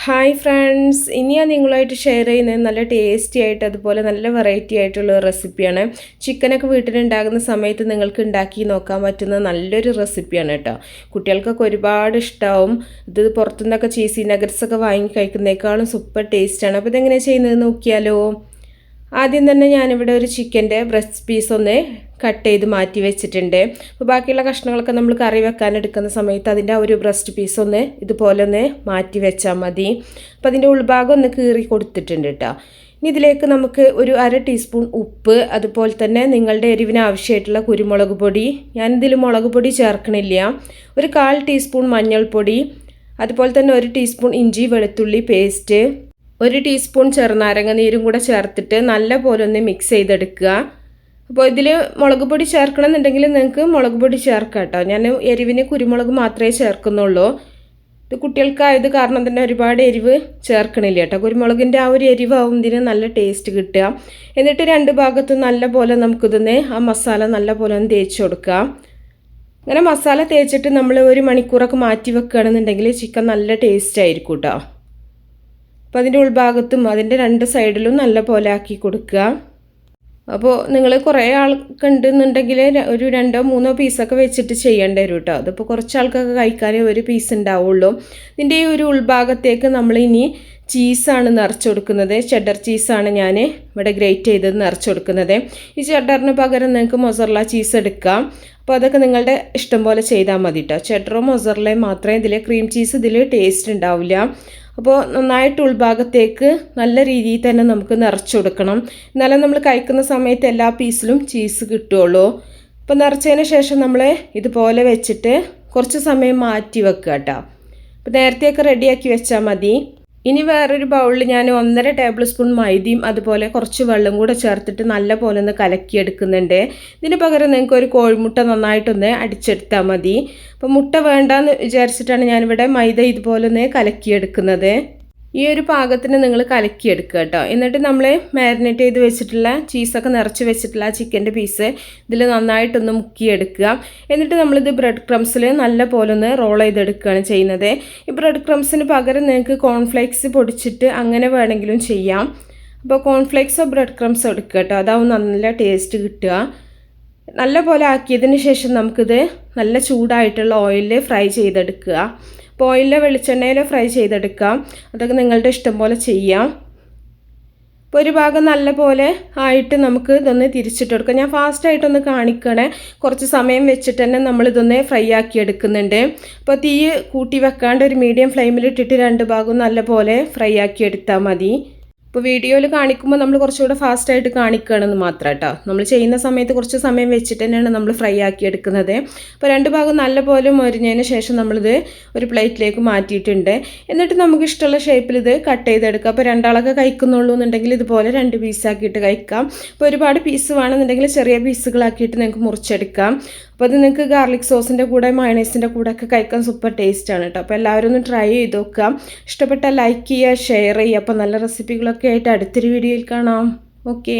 Hi friends, ഇനി ഞാൻ നിങ്ങളുമായിട്ട് ഷെയർ ചെയ്യുന്നത് നല്ല ടേസ്റ്റി ആയിട്ട് അതുപോലെ നല്ല വെറൈറ്റി ആയിട്ടുള്ള റെസിപ്പിയാണ്. ചിക്കനൊക്കെ വീട്ടിലുണ്ടാകുന്ന സമയത്ത് നിങ്ങൾക്ക് ഉണ്ടാക്കി നോക്കാൻ പറ്റുന്ന നല്ലൊരു റെസിപ്പിയാണ് കേട്ടോ. കുട്ടികൾക്കൊക്കെ ഒരുപാട് ഇഷ്ടമാവും. ഇത് പുറത്തുനിന്നൊക്കെ ചീസി നഗറ്റ്സ് ഒക്കെ വാങ്ങി കഴിക്കുന്നതിനേക്കാളും സൂപ്പർ ടേസ്റ്റാണ്. അപ്പോൾ ഇതെങ്ങനെയാണ് ചെയ്യുന്നത് നോക്കിയാലോ. ആദ്യം തന്നെ ഞാനിവിടെ ഒരു ചിക്കൻ്റെ ബ്രസ്റ്റ് പീസ് ഒന്ന് കട്ട് ചെയ്ത് മാറ്റി വെച്ചിട്ടുണ്ട്. അപ്പോൾ ബാക്കിയുള്ള കഷ്ണങ്ങളൊക്കെ നമ്മൾ കറി വെക്കാൻ എടുക്കുന്ന സമയത്ത് അതിൻ്റെ ഒരു ബ്രസ്റ്റ് പീസ് ഒന്ന് ഇതുപോലെ ഒന്ന് മാറ്റി വെച്ചാൽ മതി. അപ്പോൾ അതിൻ്റെ ഉൾഭാഗം ഒന്ന് കീറി കൊടുത്തിട്ടുണ്ട് കേട്ടോ. ഇനി ഇതിലേക്ക് നമുക്ക് ഒരു 1/2 ടീസ്പൂൺ ഉപ്പ്, അതുപോലെ തന്നെ നിങ്ങളുടെ എരിവിന് ആവശ്യമായിട്ടുള്ള കുരുമുളക് പൊടി, ഞാനിതിൽ മുളക് പൊടി ചേർക്കണില്ല, ഒരു 1/4 ടീസ്പൂൺ മഞ്ഞൾപ്പൊടി, അതുപോലെ തന്നെ 1 ടീസ്പൂൺ ഇഞ്ചി വെളുത്തുള്ളി പേസ്റ്റ്, 1 ടീസ്പൂൺ ചെറുനാരങ്ങ നീരും കൂടെ ചേർത്തിട്ട് നല്ല പോലെ ഒന്ന് മിക്സ് ചെയ്തെടുക്കുക. അപ്പോൾ ഇതിൽ മുളക് പൊടി ചേർക്കണമെന്നുണ്ടെങ്കിൽ നിങ്ങൾക്ക് മുളക് പൊടി ചേർക്കാം കേട്ടോ. ഞാൻ എരിവിന് കുരുമുളക് മാത്രമേ ചേർക്കുന്നുള്ളൂ. ഇത് കുട്ടികൾക്കായത് കാരണം തന്നെ ഒരുപാട് എരിവ് ചേർക്കണില്ല കേട്ടോ. കുരുമുളകിൻ്റെ ആ ഒരു എരിവാവും ഇതിന് നല്ല ടേസ്റ്റ് കിട്ടുക. എന്നിട്ട് 2 ഭാഗത്തും നല്ല പോലെ നമുക്കിതൊന്ന് ആ മസാല നല്ല പോലെ ഒന്ന് തേച്ച് കൊടുക്കാം. അങ്ങനെ മസാല തേച്ചിട്ട് നമ്മൾ 1 മണിക്കൂറൊക്കെ മാറ്റി വെക്കുകയാണെന്നുണ്ടെങ്കിൽ ചിക്കൻ നല്ല ടേസ്റ്റ് ആയിരിക്കും കേട്ടോ. അപ്പോൾ അതിൻ്റെ ഉൾഭാഗത്തും അതിൻ്റെ 2 സൈഡിലും നല്ല പോലെ ആക്കി കൊടുക്കുക. അപ്പോൾ നിങ്ങൾ കുറേ ആൾക്ക് ഉണ്ടെന്നുണ്ടെങ്കിൽ ഒരു 2-3 പീസൊക്കെ വെച്ചിട്ട് ചെയ്യേണ്ടി വരും കേട്ടോ. അതിപ്പോൾ കുറച്ച് ആൾക്കൊക്കെ കഴിക്കാനേ 1 പീസ് ഉണ്ടാവുള്ളൂ. ഇതിൻ്റെ ഈ ഒരു ഉൾഭാഗത്തേക്ക് നമ്മളിനി ചീസാണ് നിറച്ച് കൊടുക്കുന്നത്. ചെഡർ ചീസാണ് ഞാൻ ഇവിടെ ഗ്രേറ്റ് ചെയ്തത് നിറച്ച് കൊടുക്കുന്നത്. ഈ ചെഡറിന് പകരം നിങ്ങൾക്ക് മൊസറല്ല ചീസ് എടുക്കാം. അപ്പോൾ അതൊക്കെ നിങ്ങളുടെ ഇഷ്ടം പോലെ ചെയ്താൽ മതി കേട്ടോ. ചെഡറോ മൊസറല്ലയും മാത്രമേ ഇതിൽ, ക്രീം ചീസ് ഇതിൽ ടേസ്റ്റ് ഉണ്ടാവില്ല. അപ്പോൾ നന്നായിട്ട് ഉൾഭാഗത്തേക്ക് നല്ല രീതിയിൽ തന്നെ നമുക്ക് നിറച്ച് കൊടുക്കണം. എന്നാലും നമ്മൾ കഴിക്കുന്ന സമയത്ത് എല്ലാ പീസിലും ചീസ് കിട്ടുള്ളൂ. അപ്പോൾ നിറച്ചതിന് ശേഷം നമ്മൾ ഇതുപോലെ വെച്ചിട്ട് കുറച്ച് സമയം മാറ്റി വെക്കുക കേട്ടോ. അപ്പോൾ നേരത്തെയൊക്കെ റെഡിയാക്കി വെച്ചാൽ മതി. ഇനി വേറൊരു ബൗളിൽ ഞാൻ 1.5 ടേബിൾ സ്പൂൺ മൈദയും അതുപോലെ കുറച്ച് വെള്ളം കൂടെ ചേർത്തിട്ട് നല്ല പോലെ ഒന്ന് കലക്കിയെടുക്കുന്നുണ്ട്. ഇതിന് പകരം നിങ്ങൾക്ക് ഒരു കോഴിമുട്ട നന്നായിട്ടൊന്ന് അടിച്ചെടുത്താൽ മതി. അപ്പോൾ മുട്ട വേണ്ടാന്ന് വിചാരിച്ചിട്ടാണ് ഞാനിവിടെ മൈദ ഇതുപോലെ ഒന്ന് കലക്കിയെടുക്കുന്നത്. ഈ ഒരു പാകത്തിന് നിങ്ങൾ കലക്കിയെടുക്കുക കേട്ടോ. എന്നിട്ട് നമ്മൾ മാരിനേറ്റ് ചെയ്ത് വെച്ചിട്ടുള്ള ചീസൊക്കെ നിറച്ച് വെച്ചിട്ടുള്ള ചിക്കൻ്റെ പീസ് ഇതിൽ നന്നായിട്ടൊന്ന് മുക്കിയെടുക്കുക. എന്നിട്ട് നമ്മളിത് ബ്രെഡ് ക്രംസിൽ നല്ല പോലെ ഒന്ന് റോൾ ചെയ്തെടുക്കുകയാണ് ചെയ്യുന്നത്. ഈ ബ്രെഡ് ക്രംസിന് പകരം നിങ്ങൾക്ക് കോൺഫ്ലേക്സ് പൊടിച്ചിട്ട് അങ്ങനെ വേണമെങ്കിലും ചെയ്യാം. അപ്പോൾ കോൺഫ്ലേക്സോ ബ്രെഡ് ക്രംസോ എടുക്കുക കേട്ടോ. അതാവും നല്ല ടേസ്റ്റ് കിട്ടുക. നല്ല പോലെ ആക്കിയതിന് ശേഷം നമുക്കിത് നല്ല ചൂടായിട്ടുള്ള ഓയിലിൽ ഫ്രൈ ചെയ്തെടുക്കുക. അപ്പോൾ ഓയിലിലോ വെളിച്ചെണ്ണയിലോ ഫ്രൈ ചെയ്തെടുക്കാം. അതൊക്കെ നിങ്ങളുടെ ഇഷ്ടം പോലെ ചെയ്യാം. ഇപ്പോൾ ഒരു ഭാഗം നല്ല പോലെ ആയിട്ട് നമുക്ക് ഇതൊന്ന് തിരിച്ചിട്ട് കൊടുക്കാം. ഞാൻ ഫാസ്റ്റായിട്ടൊന്ന് കാണിക്കണേ. കുറച്ച് സമയം വെച്ചിട്ട് തന്നെ നമ്മളിതൊന്ന് ഫ്രൈ ആക്കി എടുക്കുന്നുണ്ട്. അപ്പോൾ തീ കൂട്ടി വെക്കാണ്ട് ഒരു മീഡിയം ഫ്ലെയിമിലിട്ടിട്ട് 2 ഭാഗവും നല്ല പോലെ ഫ്രൈ ആക്കി എടുത്താൽ മതി. ഇപ്പോൾ വീഡിയോയിൽ കാണിക്കുമ്പോൾ നമ്മൾ കുറച്ചുകൂടെ ഫാസ്റ്റായിട്ട് കാണിക്കുകയാണെന്ന് മാത്രം കേട്ടോ. നമ്മൾ ചെയ്യുന്ന സമയത്ത് കുറച്ച് സമയം വെച്ചിട്ട് തന്നെയാണ് നമ്മൾ ഫ്രൈ ആക്കി എടുക്കുന്നത്. അപ്പോൾ 2 ഭാഗം നല്ലപോലെ മൊരിഞ്ഞതിന് ശേഷം നമ്മളിത് ഒരു പ്ലേറ്റിലേക്ക് മാറ്റിയിട്ടുണ്ട്. എന്നിട്ട് നമുക്ക് ഇഷ്ടമുള്ള ഷേപ്പിൽ ഇത് കട്ട് ചെയ്തെടുക്കാം. അപ്പോൾ 2 ആളൊക്കെ കഴിക്കുന്നുള്ളൂ എന്നുണ്ടെങ്കിൽ ഇതുപോലെ 2 പീസാക്കിയിട്ട് കഴിക്കാം. അപ്പോൾ ഒരുപാട് പീസ് വേണമെന്നുണ്ടെങ്കിൽ ചെറിയ പീസുകളാക്കിയിട്ട് നിങ്ങൾക്ക് മുറിച്ചെടുക്കാം. അപ്പോൾ അത് നിങ്ങൾക്ക് ഗാർലിക് സോസിൻ്റെ കൂടെ മയണൈസിൻ്റെ കൂടെ ഒക്കെ കഴിക്കാൻ സൂപ്പർ ടേസ്റ്റാണ് കേട്ടോ. അപ്പോൾ എല്ലാവരും ഒന്ന് ട്രൈ ചെയ്ത് നോക്കാം. ഇഷ്ടപ്പെട്ടാൽ ലൈക്ക് ചെയ്യുക, ഷെയർ ചെയ്യുക. അപ്പോൾ നല്ല റെസിപ്പികളൊക്കെ ആയിട്ട് അടുത്തൊരു വീഡിയോയിൽ കാണാം. ഓക്കേ.